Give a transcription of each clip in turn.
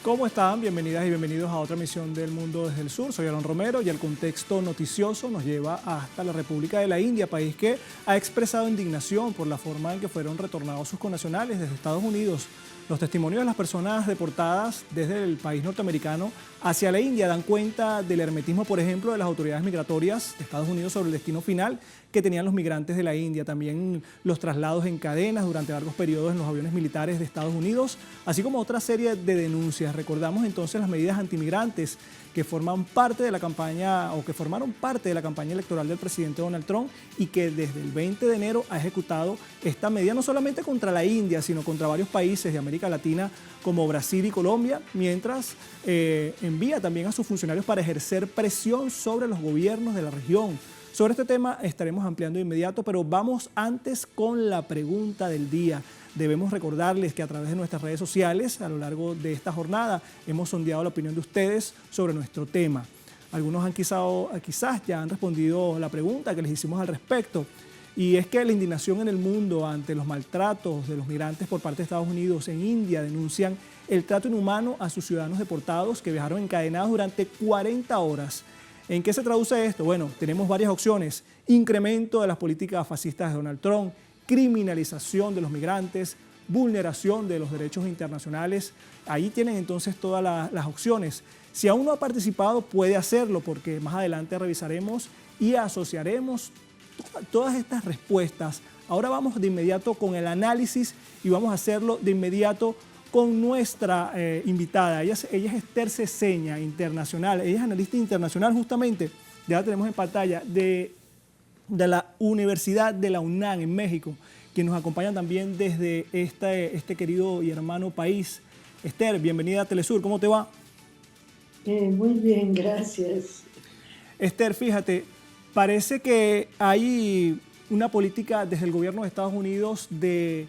¿Cómo están? Bienvenidas y bienvenidos a otra emisión del Mundo desde el Sur. Soy Aaron Romero y el contexto noticioso nos lleva hasta la República de la India, país que ha expresado indignación por la forma en que fueron retornados sus connacionales desde Estados Unidos. Los testimonios de las personas deportadas desde el país norteamericano hacia la India dan cuenta del hermetismo, por ejemplo, de las autoridades migratorias de Estados Unidos sobre el destino final que tenían los migrantes de la India. También los traslados en cadenas durante largos periodos en los aviones militares de Estados Unidos, así como otra serie de denuncias. Recordamos entonces las medidas antimigrantes que forman parte de la campaña o que formaron parte de la campaña electoral del presidente Donald Trump y que desde el 20 de enero ha ejecutado esta medida no solamente contra la India, sino contra varios países de América Latina como Brasil y Colombia, mientras envía también a sus funcionarios para ejercer presión sobre los gobiernos de la región. Sobre este tema estaremos ampliando de inmediato, pero vamos antes con la pregunta del día. Debemos recordarles que a través de nuestras redes sociales, a lo largo de esta jornada, hemos sondeado la opinión de ustedes sobre nuestro tema. Algunos quizás ya han respondido la pregunta que les hicimos al respecto, y es que la indignación en el mundo ante los maltratos de los migrantes por parte de Estados Unidos. En India denuncian el trato inhumano a sus ciudadanos deportados que viajaron encadenados durante 40 horas. ¿En qué se traduce esto? Bueno, tenemos varias opciones: incremento de las políticas fascistas de Donald Trump, criminalización de los migrantes, vulneración de los derechos internacionales. Ahí tienen entonces todas las opciones. Si aún no ha participado, puede hacerlo, porque más adelante revisaremos y asociaremos todas estas respuestas. Ahora vamos de inmediato con el análisis y vamos a hacerlo de inmediato con nuestra invitada. Ella es Esther Ceseña, internacional. Ella es analista internacional, justamente, ya la tenemos en pantalla, de la Universidad de la UNAM en México, quien nos acompaña también desde este querido y hermano país. Esther, bienvenida a Telesur, ¿cómo te va? Muy bien, gracias. Esther, fíjate, parece que hay una política desde el gobierno de Estados Unidos de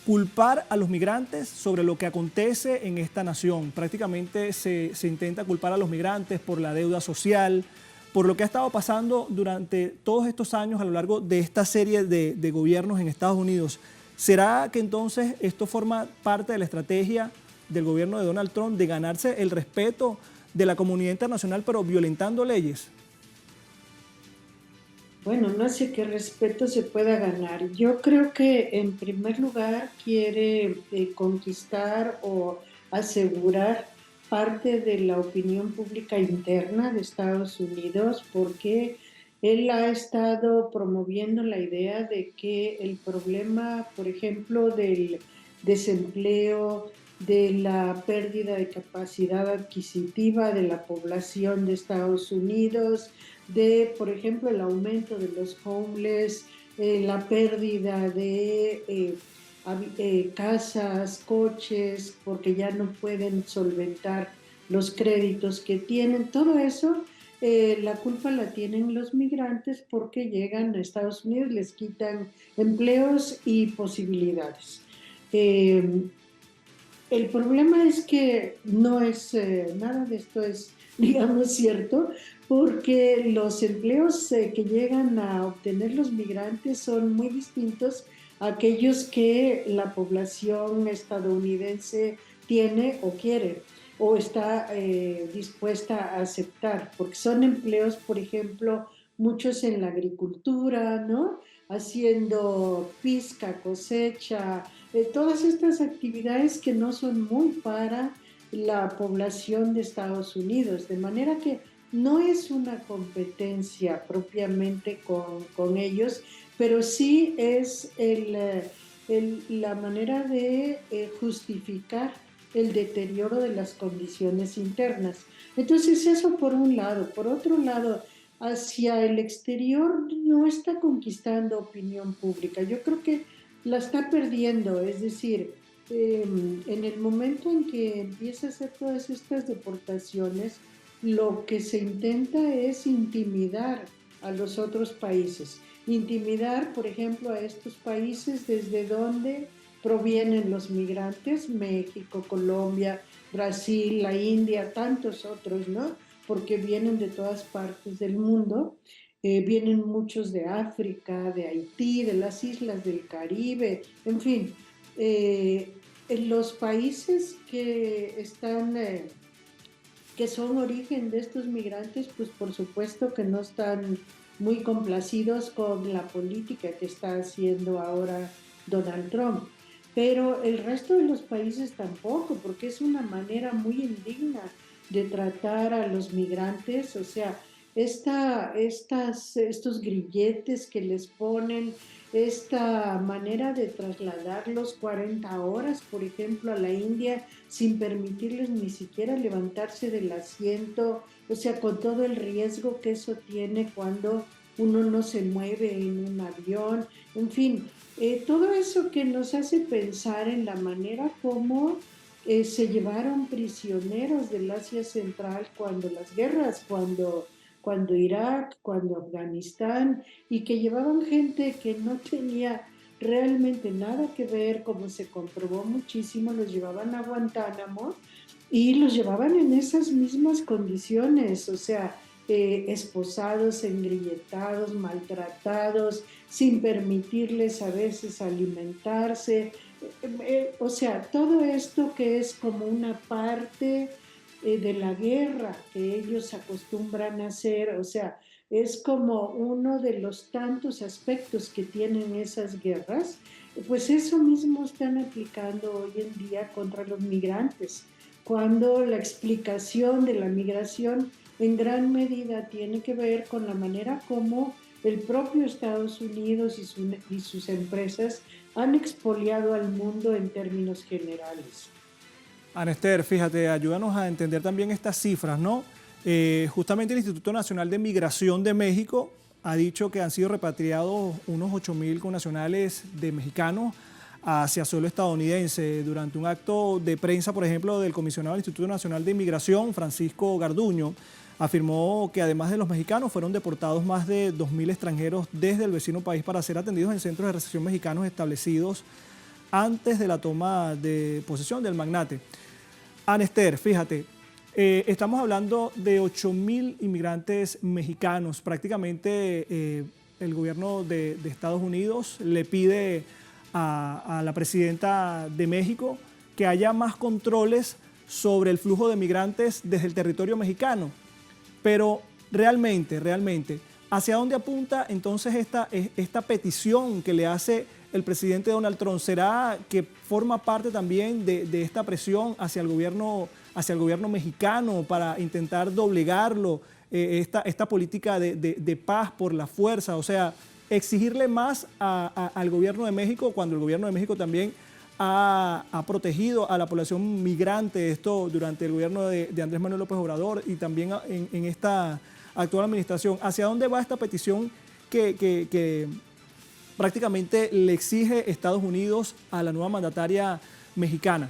culpar a los migrantes sobre lo que acontece en esta nación. Prácticamente se intenta culpar a los migrantes por la deuda social, por lo que ha estado pasando durante todos estos años a lo largo de esta serie de gobiernos en Estados Unidos. ¿Será que entonces esto forma parte de la estrategia del gobierno de Donald Trump de ganarse el respeto de la comunidad internacional, pero violentando leyes? Bueno, no sé qué respeto se pueda ganar. Yo creo que en primer lugar quiere conquistar o asegurar parte de la opinión pública interna de Estados Unidos, porque él ha estado promoviendo la idea de que el problema, por ejemplo, del desempleo, de la pérdida de capacidad adquisitiva de la población de Estados Unidos, de, por ejemplo, el aumento de los homeless, la pérdida de casas, coches, porque ya no pueden solventar los créditos que tienen. Todo eso, la culpa la tienen los migrantes porque llegan a Estados Unidos, les quitan empleos y posibilidades. El problema es que no es, nada de esto es, digamos, cierto, porque los empleos que llegan a obtener los migrantes son muy distintos a aquellos que la población estadounidense tiene o quiere o está dispuesta a aceptar, porque son empleos, por ejemplo, muchos en la agricultura, ¿no? Haciendo pizca, cosecha, todas estas actividades que no son muy para la población de Estados Unidos, de manera que no es una competencia propiamente con ellos, pero sí es la manera de justificar el deterioro de las condiciones internas. Entonces eso por un lado. Por otro lado, hacia el exterior no está conquistando opinión pública. Yo creo que la está perdiendo, es decir, en el momento en que empieza a hacer todas estas deportaciones, lo que se intenta es intimidar a los otros países. Intimidar, por ejemplo, a estos países desde donde provienen los migrantes: México, Colombia, Brasil, la India, tantos otros, ¿no? Porque vienen de todas partes del mundo. Vienen muchos de África, de Haití, de las islas del Caribe, en fin. En los países que están, que son origen de estos migrantes, pues por supuesto que no están muy complacidos con la política que está haciendo ahora Donald Trump. Pero el resto de los países tampoco, porque es una manera muy indigna de tratar a los migrantes, o sea, estos grilletes que les ponen, esta manera de trasladarlos 40 horas, por ejemplo, a la India, sin permitirles ni siquiera levantarse del asiento, o sea, con todo el riesgo que eso tiene cuando uno no se mueve en un avión, en fin, todo eso que nos hace pensar en la manera como se llevaron prisioneros del Asia Central cuando las guerras, cuando Irak, cuando Afganistán, y que llevaban gente que no tenía realmente nada que ver, como se comprobó muchísimo, los llevaban a Guantánamo y los llevaban en esas mismas condiciones, o sea, esposados, engrilletados, maltratados, sin permitirles a veces alimentarse. O sea, todo esto que es como una parte de la guerra que ellos acostumbran a hacer, o sea, es como uno de los tantos aspectos que tienen esas guerras, pues eso mismo están aplicando hoy en día contra los migrantes, cuando la explicación de la migración en gran medida tiene que ver con la manera como el propio Estados Unidos y sus empresas han expoliado al mundo en términos generales. Ana Esther, fíjate, ayúdanos a entender también estas cifras, ¿no? Justamente el Instituto Nacional de Migración de México ha dicho que han sido repatriados unos 8.000 connacionales de mexicanos hacia suelo estadounidense. Durante un acto de prensa, por ejemplo, del comisionado del Instituto Nacional de Inmigración, Francisco Garduño, afirmó que además de los mexicanos fueron deportados más de 2.000 extranjeros desde el vecino país para ser atendidos en centros de recepción mexicanos establecidos antes de la toma de posesión del magnate. Ana Esther, fíjate, estamos hablando de 8.000 inmigrantes mexicanos. Prácticamente el gobierno de Estados Unidos le pide a la presidenta de México que haya más controles sobre el flujo de migrantes desde el territorio mexicano. Pero realmente, ¿hacia dónde apunta entonces esta petición que le hace el presidente Donald Trump? ¿Será que forma parte también de esta presión hacia el gobierno mexicano para intentar doblegarlo, esta política de paz por la fuerza? O sea, exigirle más al gobierno de México cuando el gobierno de México también ha protegido a la población migrante, esto durante el gobierno de Andrés Manuel López Obrador y también en esta actual administración. ¿Hacia dónde va esta petición que prácticamente le exige Estados Unidos a la nueva mandataria mexicana?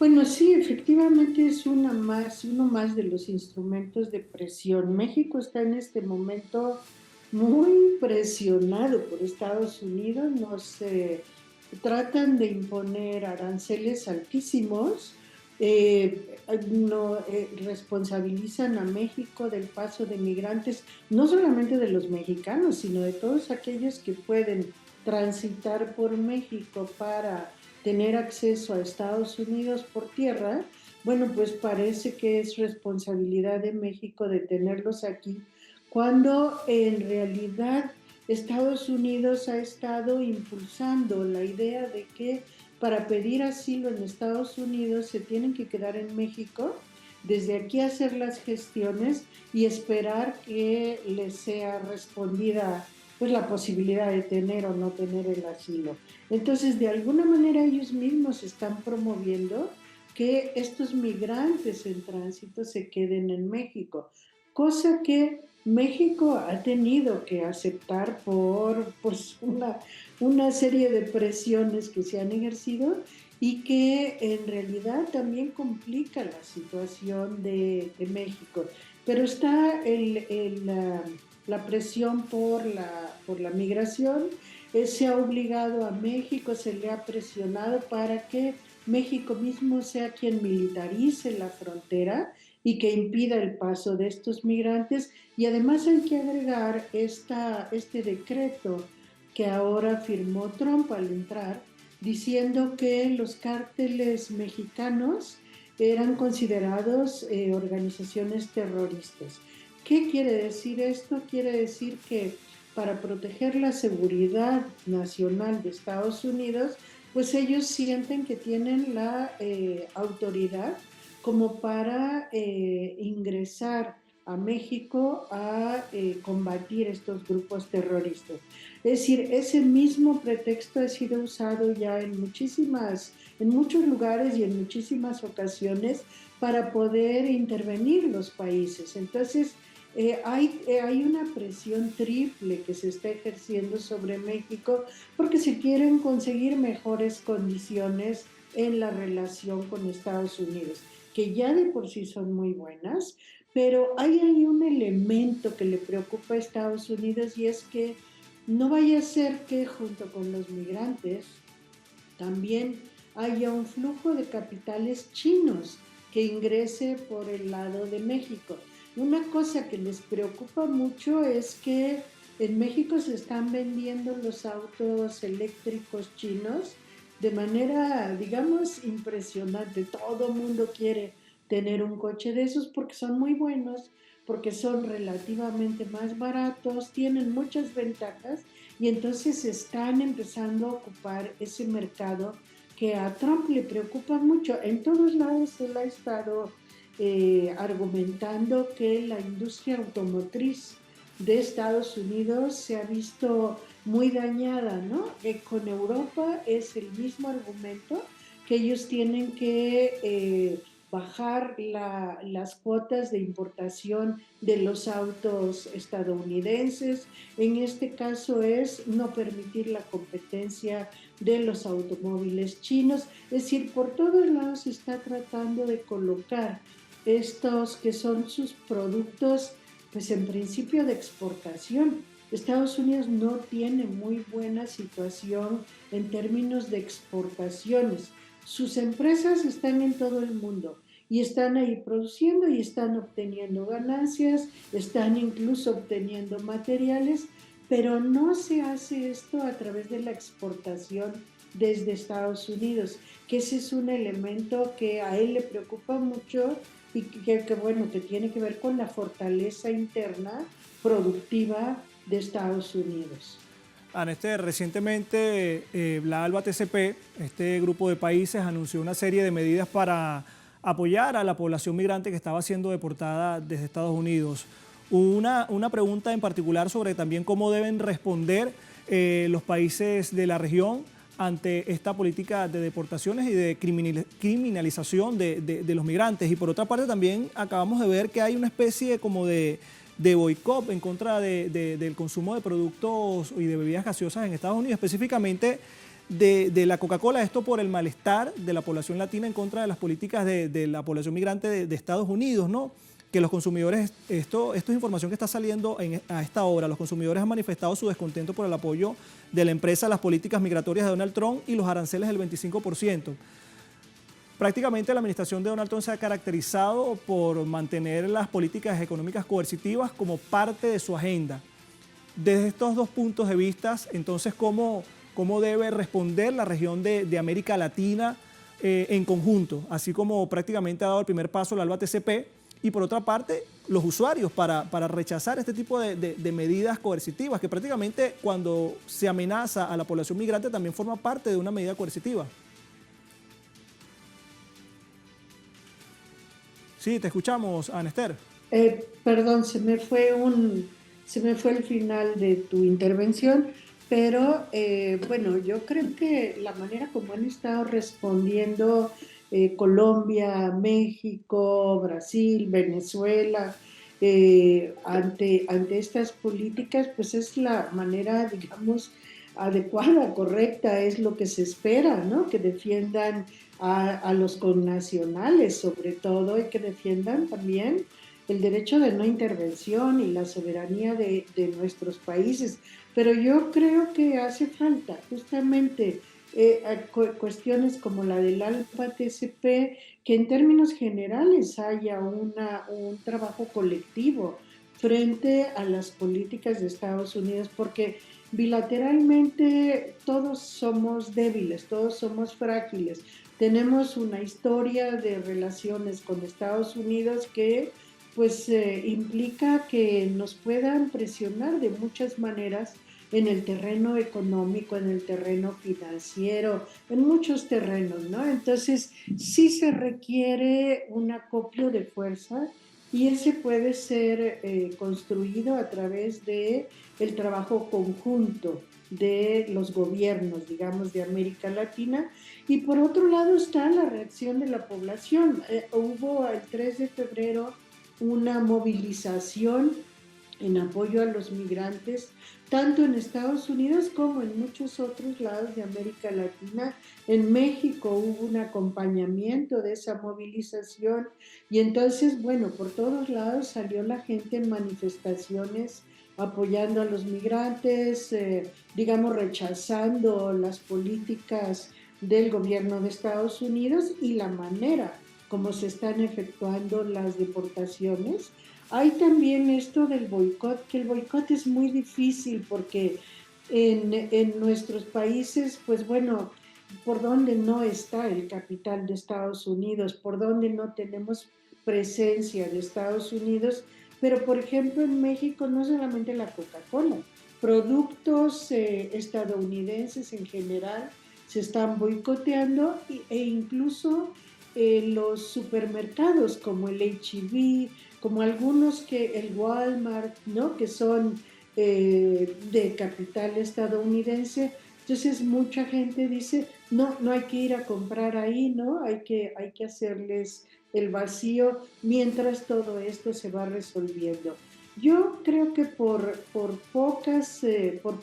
Bueno, sí, efectivamente es uno más de los instrumentos de presión. México está en este momento muy presionado por Estados Unidos. Nos tratan de imponer aranceles altísimos, no responsabilizan a México del paso de migrantes, no solamente de los mexicanos, sino de todos aquellos que pueden transitar por México para tener acceso a Estados Unidos por tierra. Bueno, pues parece que es responsabilidad de México de tenerlos aquí, cuando en realidad Estados Unidos ha estado impulsando la idea de que para pedir asilo en Estados Unidos se tienen que quedar en México, desde aquí hacer las gestiones y esperar que les sea respondida pues la posibilidad de tener o no tener el asilo. Entonces, de alguna manera ellos mismos están promoviendo que estos migrantes en tránsito se queden en México, cosa que México ha tenido que aceptar por pues, una serie de presiones que se han ejercido y que en realidad también complica la situación de México. Pero está la presión por la migración, se ha obligado a México, se le ha presionado para que México mismo sea quien militarice la frontera y que impida el paso de estos migrantes. Y además hay que agregar este decreto que ahora firmó Trump al entrar, diciendo que los cárteles mexicanos eran considerados organizaciones terroristas. ¿Qué quiere decir esto? Quiere decir que para proteger la seguridad nacional de Estados Unidos, pues ellos sienten que tienen la autoridad como para ingresar a México a combatir estos grupos terroristas. Es decir, ese mismo pretexto ha sido usado ya en muchos lugares y en muchísimas ocasiones para poder intervenir los países. Entonces, hay una presión triple que se está ejerciendo sobre México porque se quieren conseguir mejores condiciones en la relación con Estados Unidos, que ya de por sí son muy buenas, pero hay ahí un elemento que le preocupa a Estados Unidos y es que no vaya a ser que junto con los migrantes también haya un flujo de capitales chinos que ingrese por el lado de México. Una cosa que les preocupa mucho es que en México se están vendiendo los autos eléctricos chinos de manera, digamos, impresionante. Todo el mundo quiere tener un coche de esos porque son muy buenos, porque son relativamente más baratos, tienen muchas ventajas y entonces están empezando a ocupar ese mercado que a Trump le preocupa mucho. En todos lados él ha estado argumentando que la industria automotriz de Estados Unidos se ha visto muy dañada, ¿no? Con Europa es el mismo argumento, que ellos tienen que bajar las cuotas de importación de los autos estadounidenses. En este caso es no permitir la competencia de los automóviles chinos. Es decir, por todos lados se está tratando de colocar estos que son sus productos, pues en principio de exportación. Estados Unidos no tiene muy buena situación en términos de exportaciones. Sus empresas están en todo el mundo y están ahí produciendo y están obteniendo ganancias, están incluso obteniendo materiales, pero no se hace esto a través de la exportación desde Estados Unidos, que ese es un elemento que a él le preocupa mucho y bueno, que tiene que ver con la fortaleza interna productiva de Estados Unidos. Anester, recientemente la ALBA TCP, este grupo de países, anunció una serie de medidas para apoyar a la población migrante que estaba siendo deportada desde Estados Unidos. Una pregunta en particular sobre también cómo deben responder los países de la región ante esta política de deportaciones y de criminalización de los migrantes. Y por otra parte también acabamos de ver que hay una especie como de boicot en contra del consumo de productos y de bebidas gaseosas en Estados Unidos, específicamente de la Coca-Cola, esto por el malestar de la población latina en contra de las políticas de la población migrante de Estados Unidos, ¿no? Que los consumidores, esto es información que está saliendo a esta hora, los consumidores han manifestado su descontento por el apoyo de la empresa a las políticas migratorias de Donald Trump y los aranceles del 25%. Prácticamente la administración de Donald Trump se ha caracterizado por mantener las políticas económicas coercitivas como parte de su agenda. Desde estos dos puntos de vista, entonces, ¿cómo debe responder la región de América Latina en conjunto? Así como prácticamente ha dado el primer paso la ALBA TCP, y por otra parte, los usuarios para rechazar este tipo de medidas coercitivas, que prácticamente cuando se amenaza a la población migrante también forma parte de una medida coercitiva. Sí, te escuchamos, Anester. Perdón, se me fue el final de tu intervención, pero bueno, yo creo que la manera como han estado respondiendo Colombia, México, Brasil, Venezuela, ante estas políticas, pues es la manera, digamos, adecuada, correcta, es lo que se espera, ¿no? Que defiendan a los connacionales sobre todo y que defiendan también el derecho de no intervención y la soberanía de nuestros países. Pero yo creo que hace falta justamente cuestiones como la del ALPA-TCP, que en términos generales haya un trabajo colectivo frente a las políticas de Estados Unidos, porque bilateralmente todos somos débiles, todos somos frágiles. Tenemos una historia de relaciones con Estados Unidos que pues implica que nos puedan presionar de muchas maneras en el terreno económico, en el terreno financiero, en muchos terrenos, ¿no? Entonces, sí se requiere un acopio de fuerza y ese puede ser construido a través de el trabajo conjunto de los gobiernos, digamos, de América Latina. Y por otro lado está la reacción de la población. Hubo el 3 de febrero una movilización en apoyo a los migrantes, tanto en Estados Unidos como en muchos otros lados de América Latina. En México hubo un acompañamiento de esa movilización y entonces, bueno, por todos lados salió la gente en manifestaciones apoyando a los migrantes, digamos, rechazando las políticas del gobierno de Estados Unidos y la manera como se están efectuando las deportaciones. Hay también esto del boicot, que el boicot es muy difícil porque en nuestros países, pues bueno, por donde no está el capital de Estados Unidos, por donde no tenemos presencia de Estados Unidos, pero por ejemplo en México no solamente la Coca-Cola, productos estadounidenses en general se están boicoteando e incluso los supermercados como el H-E-B, como algunos que el Walmart, ¿no? Que son de capital estadounidense. Entonces mucha gente dice, no, no hay que ir a comprar ahí, ¿no? Hay que hacerles el vacío mientras todo esto se va resolviendo. Yo creo que por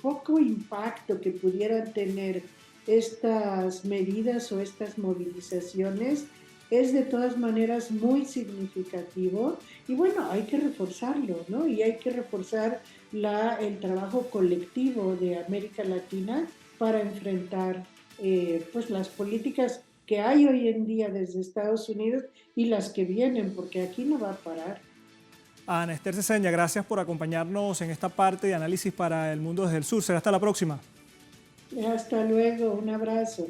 poco impacto que pudieran tener estas medidas o estas movilizaciones, es de todas maneras muy significativo y bueno, hay que reforzarlo, ¿no? Y hay que reforzar el trabajo colectivo de América Latina para enfrentar pues las políticas que hay hoy en día desde Estados Unidos y las que vienen, porque aquí no va a parar. Ana Esther Ceseña, gracias por acompañarnos en esta parte de análisis para el mundo desde el sur. Será hasta la próxima. Hasta luego, un abrazo.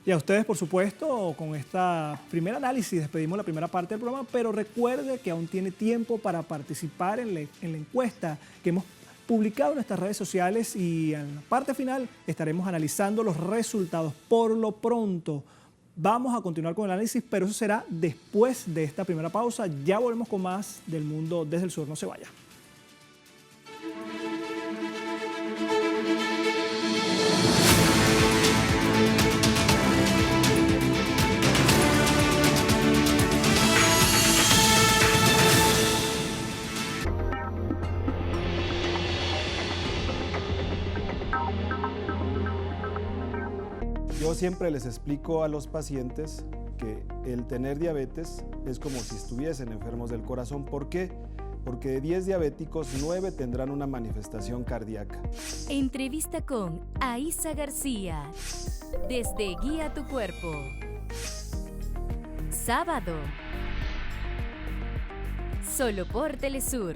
Y a ustedes, por supuesto, con esta primer análisis despedimos la primera parte del programa, pero recuerde que aún tiene tiempo para participar en la encuesta que hemos publicado en nuestras redes sociales y en la parte final estaremos analizando los resultados. Por lo pronto, vamos a continuar con el análisis, pero eso será después de esta primera pausa. Ya volvemos con más del mundo desde el sur. No se vaya. Yo siempre les explico a los pacientes que el tener diabetes es como si estuviesen enfermos del corazón. ¿Por qué? Porque de 10 diabéticos, 9 tendrán una manifestación cardíaca. Entrevista con Aisa García, desde Guía tu Cuerpo. Sábado, solo por Telesur.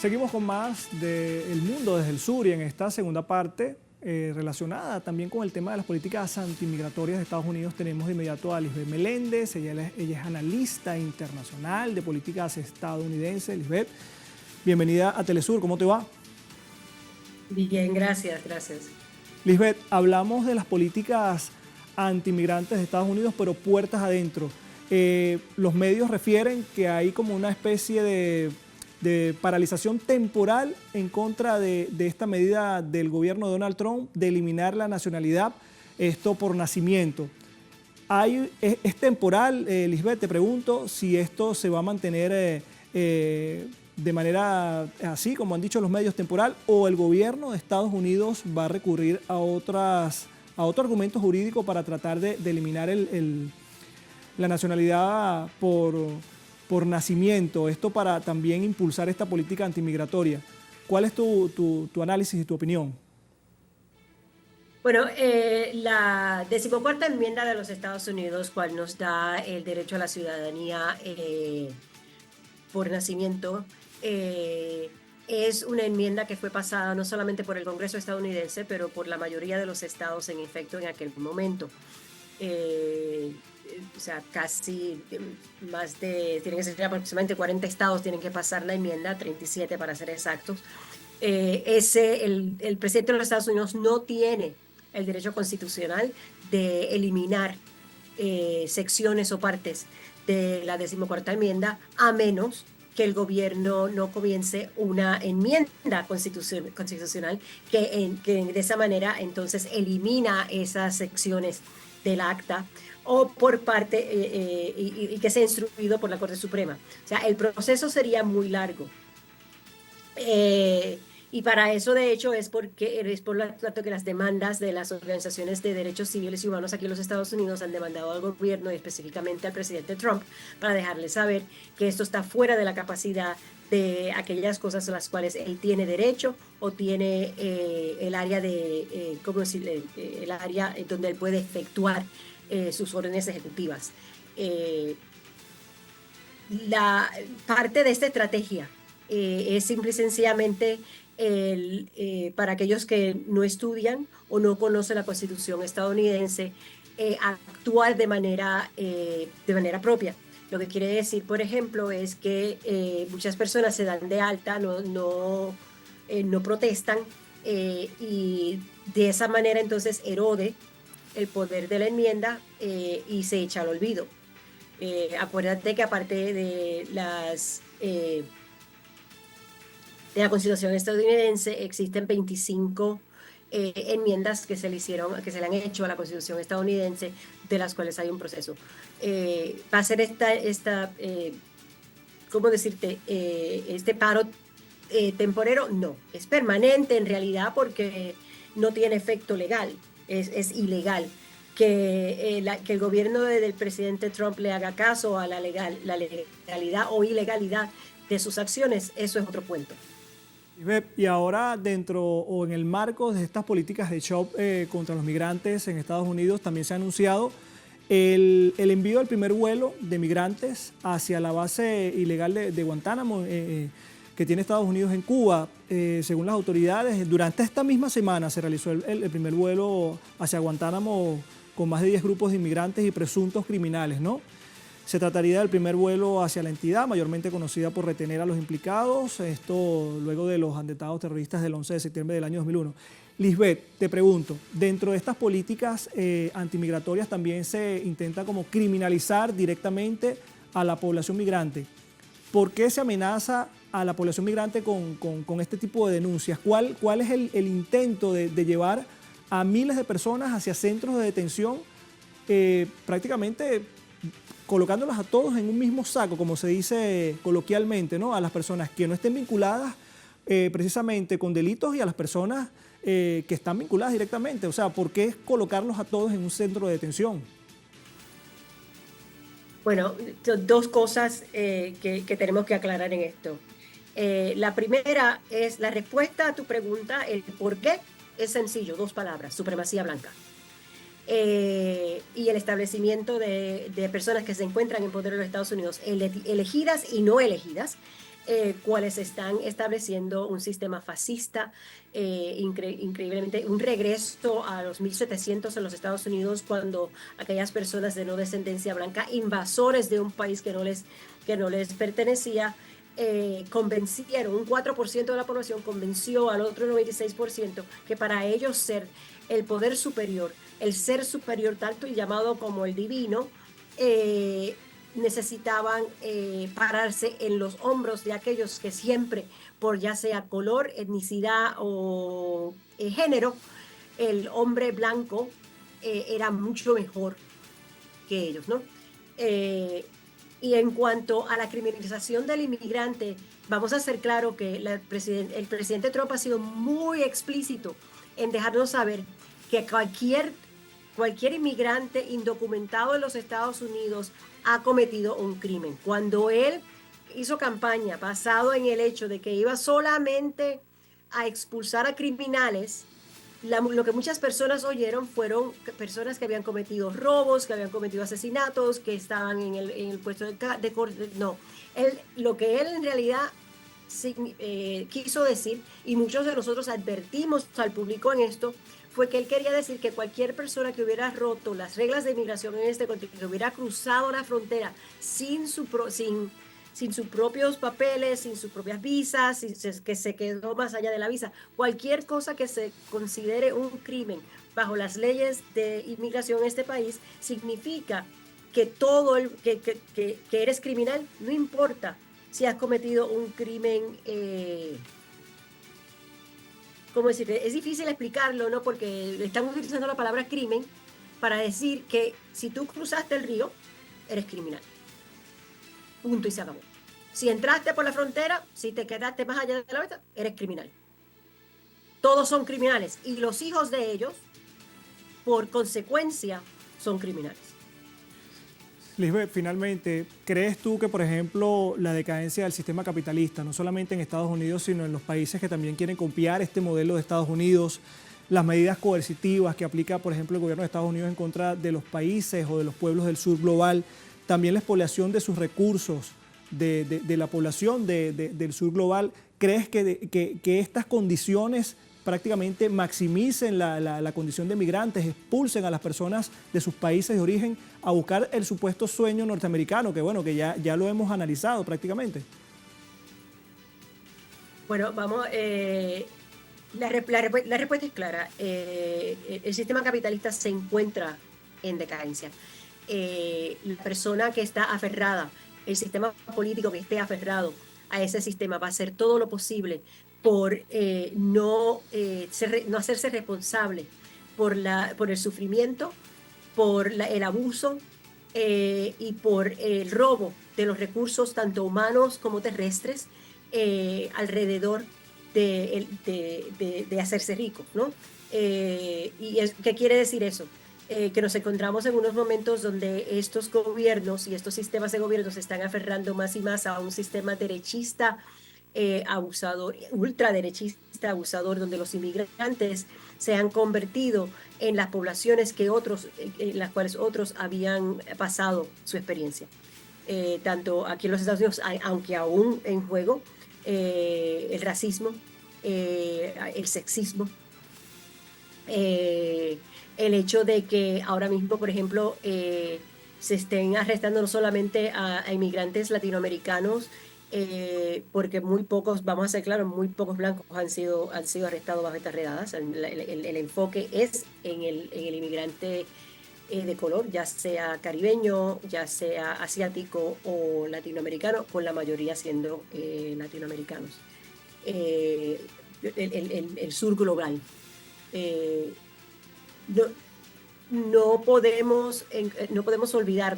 Seguimos con más del mundo desde el sur y en esta segunda parte relacionada también con el tema de las políticas antimigratorias de Estados Unidos tenemos de inmediato a Lisbeth Meléndez. Ella es analista internacional de políticas estadounidenses. Lisbeth, bienvenida a Telesur, ¿cómo te va? Bien, gracias. Lisbeth, hablamos de las políticas antimigrantes de Estados Unidos, pero puertas adentro. Los medios refieren que hay como una especie de paralización temporal en contra de esta medida del gobierno de Donald Trump de eliminar la nacionalidad, esto por nacimiento. ¿Es temporal, Lisbeth? Te pregunto si esto se va a mantener de manera así, como han dicho los medios, temporal, o el gobierno de Estados Unidos va a recurrir a otro argumento jurídico para tratar de eliminar la nacionalidad por nacimiento, esto para también impulsar esta política antimigratoria. ¿Cuál es tu análisis y tu opinión? Bueno, la 14ª enmienda de los Estados Unidos, cual nos da el derecho a la ciudadanía por nacimiento, es una enmienda que fue pasada no solamente por el Congreso estadounidense, pero por la mayoría de los estados en efecto en aquel momento. O sea, casi tienen que ser aproximadamente 40 estados tienen que pasar la enmienda, 37 para ser exactos. El presidente de los Estados Unidos no tiene el derecho constitucional de eliminar secciones o partes de la 14ª enmienda, a menos que el gobierno no comience una enmienda constitucional que de esa manera entonces elimina esas secciones del acta, o por parte y que sea instruido por la Corte Suprema. O sea, el proceso sería muy largo. Y para eso, de hecho, es por lo tanto que las demandas de las organizaciones de derechos civiles y humanos aquí en los Estados Unidos han demandado al gobierno y específicamente al presidente Trump para dejarle saber que esto está fuera de la capacidad de aquellas cosas a las cuales él tiene derecho o tiene el área el área donde él puede efectuar sus órdenes ejecutivas. La parte de esta estrategia es simple y sencillamente para aquellos que no estudian o no conocen la Constitución estadounidense, actuar de manera propia. Lo que quiere decir, por ejemplo, es que muchas personas se dan de alta, no protestan, y de esa manera entonces erode el poder de la enmienda y se echa al olvido. Acuérdate que aparte de la Constitución estadounidense existen 25 enmiendas que se le han hecho a la Constitución estadounidense, de las cuales hay un proceso. Va a ser ¿cómo decirte? Este paro temporero, no, es permanente en realidad porque no tiene efecto legal, es ilegal. Que el gobierno del presidente Trump le haga caso a la legalidad o ilegalidad de sus acciones, eso es otro cuento. Y ahora dentro o en el marco de estas políticas de shock contra los migrantes en Estados Unidos también se ha anunciado el envío del primer vuelo de migrantes hacia la base ilegal de Guantánamo que tiene Estados Unidos en Cuba. Según las autoridades, durante esta misma semana se realizó el primer vuelo hacia Guantánamo con más de 10 grupos de inmigrantes y presuntos criminales, ¿no? Se trataría del primer vuelo hacia la entidad, mayormente conocida por retener a los implicados, esto luego de los atentados terroristas del 11 de septiembre del año 2001. Lisbeth, te pregunto, dentro de estas políticas antimigratorias también se intenta como criminalizar directamente a la población migrante. ¿Por qué se amenaza a la población migrante con este tipo de denuncias? ¿Cuál es el intento de llevar a miles de personas hacia centros de detención prácticamente colocándolas a todos en un mismo saco, como se dice coloquialmente, ¿no? A las personas que no estén vinculadas precisamente con delitos y a las personas que están vinculadas directamente? O sea, ¿por qué colocarlos a todos en un centro de detención? Bueno, dos cosas que tenemos que aclarar en esto. La primera es la respuesta a tu pregunta, el por qué es sencillo, 2 palabras: supremacía blanca. Y el establecimiento de personas que se encuentran en poder de los Estados Unidos, elegidas y no elegidas, cuales están estableciendo un sistema fascista, increíblemente un regreso a los 1700 en los Estados Unidos, cuando aquellas personas de no descendencia blanca, invasores de un país que no les pertenecía, convencieron, un 4% de la población convenció al otro 96% que para ellos ser el poder superior, el ser superior, tanto y llamado como el divino, necesitaban pararse en los hombros de aquellos que siempre, por ya sea color, etnicidad o género, el hombre blanco era mucho mejor que ellos, ¿no? Y en cuanto a la criminalización del inmigrante, vamos a hacer claro que el presidente Trump ha sido muy explícito en dejarnos saber que cualquier cualquier inmigrante indocumentado en los Estados Unidos ha cometido un crimen. Cuando él hizo campaña basado en el hecho de que iba solamente a expulsar a criminales, lo que muchas personas oyeron fueron personas que habían cometido robos, que habían cometido asesinatos, que estaban en el puesto de corte. No, lo que él en realidad quiso decir, y muchos de nosotros advertimos al público en esto, fue que él quería decir que cualquier persona que hubiera roto las reglas de inmigración en este continente, que hubiera cruzado la frontera sin sus propios papeles, sin sus propias visas, que se quedó más allá de la visa, cualquier cosa que se considere un crimen bajo las leyes de inmigración en este país, significa que que eres criminal, no importa si has cometido un crimen. ¿Cómo decir? Es difícil explicarlo, ¿no? Porque estamos utilizando la palabra crimen para decir que si tú cruzaste el río, eres criminal. Punto y se acabó. Si entraste por la frontera, si te quedaste más allá de la meta, eres criminal. Todos son criminales y los hijos de ellos, por consecuencia, son criminales. Lisbeth, finalmente, ¿crees tú que, por ejemplo, la decadencia del sistema capitalista, no solamente en Estados Unidos, sino en los países que también quieren copiar este modelo de Estados Unidos, las medidas coercitivas que aplica, por ejemplo, el gobierno de Estados Unidos en contra de los países o de los pueblos del sur global, también la expoliación de sus recursos, de la población del sur global, ¿crees que estas condiciones prácticamente maximicen la condición de migrantes, expulsen a las personas de sus países de origen a buscar el supuesto sueño norteamericano, que bueno, que ya lo hemos analizado prácticamente? Bueno, vamos, la respuesta es clara. El sistema capitalista se encuentra en decadencia. La persona que está aferrada, el sistema político que esté aferrado a ese sistema va a hacer todo lo posible por no hacerse responsable por el sufrimiento, por el abuso y por el robo de los recursos tanto humanos como terrestres alrededor de hacerse rico, ¿no? ¿Qué quiere decir eso? Que nos encontramos en unos momentos donde estos gobiernos y estos sistemas de gobierno se están aferrando más y más a un sistema derechista, abusador, ultraderechista, abusador, donde los inmigrantes se han convertido en las poblaciones en las cuales otros habían pasado su experiencia. Tanto aquí en los Estados Unidos, aunque aún en juego, el racismo, el sexismo, el hecho de que ahora mismo, por ejemplo, se estén arrestando no solamente a inmigrantes latinoamericanos, porque muy pocos, vamos a ser claros, muy pocos blancos han sido arrestados bajo estas redadas. El enfoque es en el inmigrante de color, ya sea caribeño, ya sea asiático o latinoamericano, con la mayoría siendo latinoamericanos. El sur global. No podemos olvidar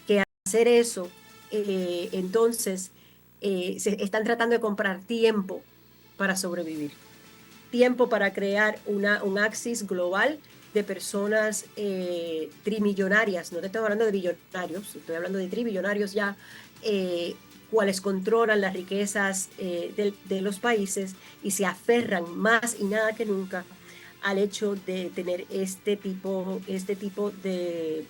que hacer eso, entonces se están tratando de comprar tiempo para sobrevivir, tiempo para crear un axis global de personas trimillonarias. No te estoy hablando de billonarios, estoy hablando de trimillonarios ya, cuales controlan las riquezas de los países y se aferran más y nada que nunca al hecho de tener este tipo de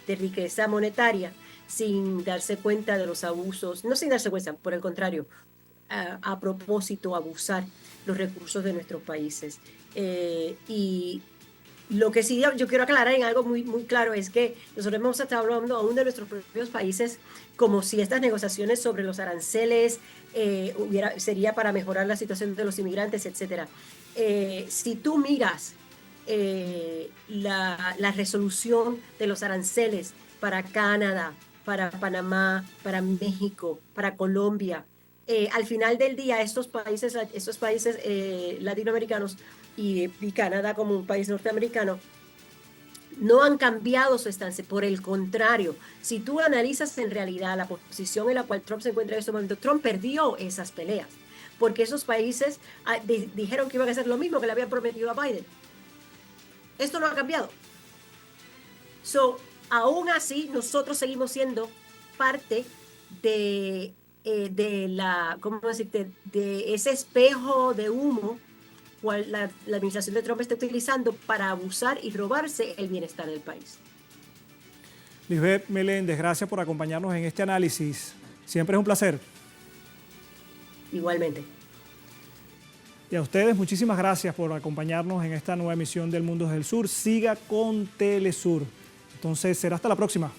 riqueza monetaria sin darse cuenta de los abusos, no sin darse cuenta, por el contrario, a propósito, abusar los recursos de nuestros países. Y lo que sí yo quiero aclarar en algo muy, muy claro es que nosotros hemos estado hablando aún de nuestros propios países como si estas negociaciones sobre los aranceles sería para mejorar la situación de los inmigrantes, etc. Si tú miras la resolución de los aranceles para Canadá, para Panamá, para México, para Colombia, al final del día estos países latinoamericanos y Canadá como un país norteamericano no han cambiado su estancia. Por el contrario, si tú analizas en realidad la posición en la cual Trump se encuentra en este momento, Trump perdió esas peleas porque esos países dijeron que iban a hacer lo mismo que le habían prometido a Biden. Esto no ha cambiado. Aún así, nosotros seguimos siendo parte de ¿cómo decirte? De ese espejo de humo cual la administración de Trump está utilizando para abusar y robarse el bienestar del país. Lisbeth Meléndez, gracias por acompañarnos en este análisis. Siempre es un placer. Igualmente. Y a ustedes, muchísimas gracias por acompañarnos en esta nueva emisión del Mundo del Sur. Siga con Telesur. Entonces, será hasta la próxima.